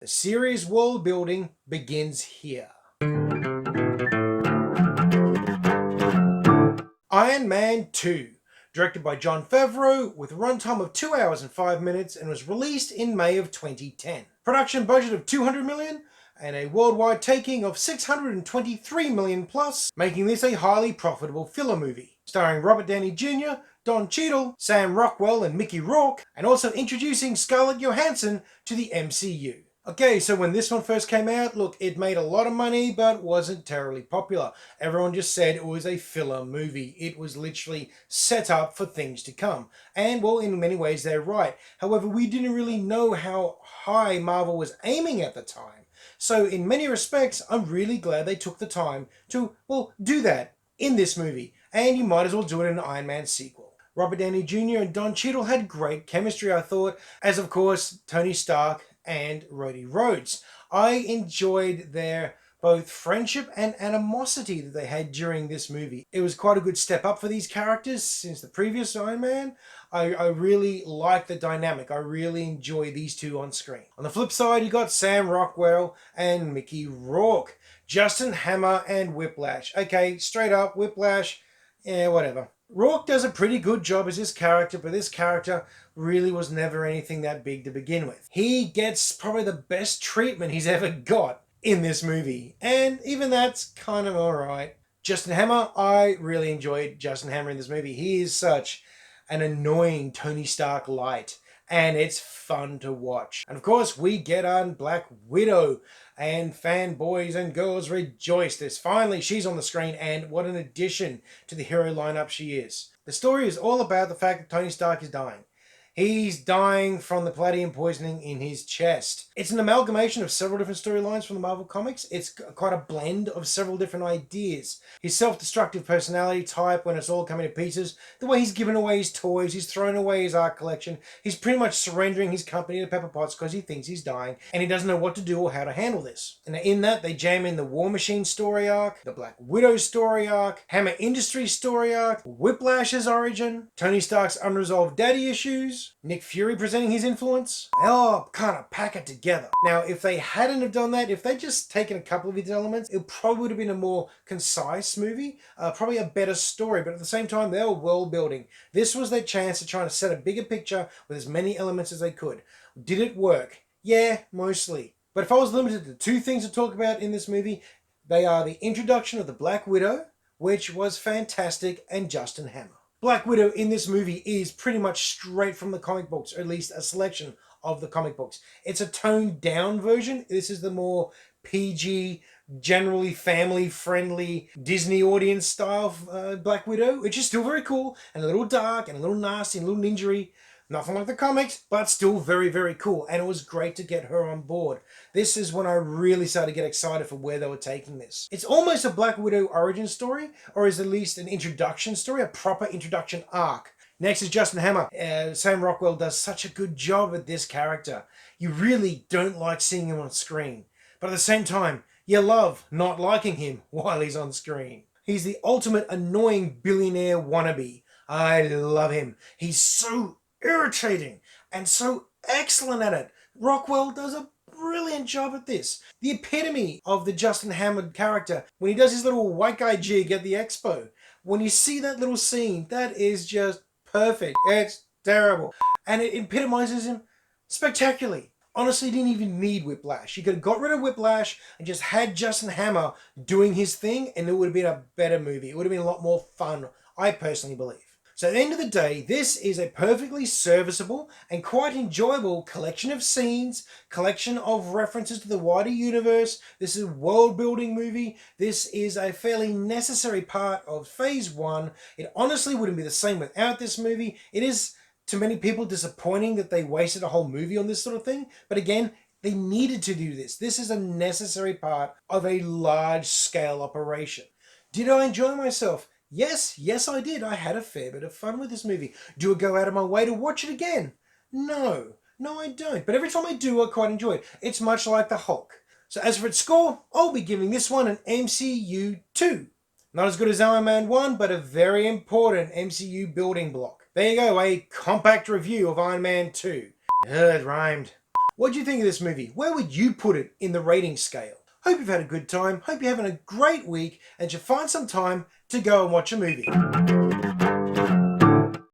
The serious world building begins here. Iron Man 2, directed by Jon Favreau, with a runtime of 2 hours and 5 minutes, and was released in May of 2010. Production budget of $200 million and a worldwide taking of $623 million plus, making this a highly profitable filler movie. Starring Robert Downey Jr., Don Cheadle, Sam Rockwell and Mickey Rourke, and also introducing Scarlett Johansson to the MCU. Okay, so when this one first came out, look, it made a lot of money, but wasn't terribly popular. Everyone just said it was a filler movie. It was literally set up for things to come. And, well, in many ways, they're right. However, we didn't really know how high Marvel was aiming at the time. So, in many respects, I'm really glad they took the time to, well, do that in this movie. And you might as well do it in an Iron Man sequel. Robert Downey Jr. and Don Cheadle had great chemistry, I thought, as, of course, Tony Stark and Rhodey Rhodes. I enjoyed their both friendship and animosity that they had during this movie. It was quite a good step up for these characters since the previous Iron Man. I really like the dynamic. I really enjoy these two on screen. On the flip side, you got Sam Rockwell and Mickey Rourke, Justin Hammer and Whiplash. Okay, straight up, Whiplash, yeah, whatever. Rourke does a pretty good job as this character, but this character really was never anything that big to begin with. He gets probably the best treatment he's ever got in this movie, and even that's kind of alright. Justin Hammer, I really enjoyed Justin Hammer in this movie. He is such an annoying Tony Stark light, and it's fun to watch. And of course, we get on Black Widow, and fanboys and girls rejoice this. Finally, she's on the screen, and what an addition to the hero lineup she is. The story is all about the fact that Tony Stark is dying. He's dying from the palladium poisoning in his chest. It's an amalgamation of several different storylines from the Marvel Comics. It's quite a blend of several different ideas. His self-destructive personality type when it's all coming to pieces, the way he's given away his toys, he's thrown away his art collection, he's pretty much surrendering his company to Pepper Potts because he thinks he's dying and he doesn't know what to do or how to handle this. And in that, they jam in the War Machine story arc, the Black Widow story arc, Hammer Industries story arc, Whiplash's origin, Tony Stark's unresolved daddy issues, Nick Fury presenting his influence. They all kind of pack it together. Now, if they hadn't have done that, if they'd just taken a couple of these elements, it probably would have been a more concise movie, probably a better story, but at the same time, they were world building. This was their chance to try to set a bigger picture with as many elements as they could. Did it work? Yeah, mostly. But if I was limited to two things to talk about in this movie, they are the introduction of the Black Widow, which was fantastic, and Justin Hammer. Black Widow in this movie is pretty much straight from the comic books, or at least a selection of the comic books. It's a toned down version. This is the more PG, generally family-friendly Disney audience style Black Widow, which is still very cool and a little dark and a little nasty and a little ninja-y. Nothing like the comics, but still very, very cool. And it was great to get her on board. This is when I really started to get excited for where they were taking this. It's almost a Black Widow origin story, or is at least an introduction story, a proper introduction arc. Next is Justin Hammer. Sam Rockwell does such a good job at this character. You really don't like seeing him on screen. But at the same time, you love not liking him while he's on screen. He's the ultimate annoying billionaire wannabe. I love him. He's so irritating and so excellent at it. Rockwell does a brilliant job at this. The epitome of the Justin Hammer character when he does his little white guy jig at the expo. When you see that little scene, that is just perfect. It's terrible. And it epitomizes him spectacularly. Honestly, didn't even need Whiplash. You could have got rid of Whiplash and just had Justin Hammer doing his thing, and it would have been a better movie. It would have been a lot more fun, I personally believe. So at the end of the day, this is a perfectly serviceable and quite enjoyable collection of scenes, collection of references to the wider universe. This is a world-building movie. This is a fairly necessary part of Phase 1. It honestly wouldn't be the same without this movie. It is, to many people, disappointing that they wasted a whole movie on this sort of thing. But again, they needed to do this. This is a necessary part of a large-scale operation. Did I enjoy myself? Yes, I did. I had a fair bit of fun with this movie. Do I go out of my way to watch it again? No, I don't. But every time I do, I quite enjoy it. It's much like the Hulk. So as for its score, I'll be giving this one an MCU 2. Not as good as Iron Man 1, but a very important MCU building block. There you go, a compact review of Iron Man 2. It rhymed. What do you think of this movie? Where would you put it in the rating scale? Hope you've had a good time, hope you're having a great week, and you find some time to go and watch a movie.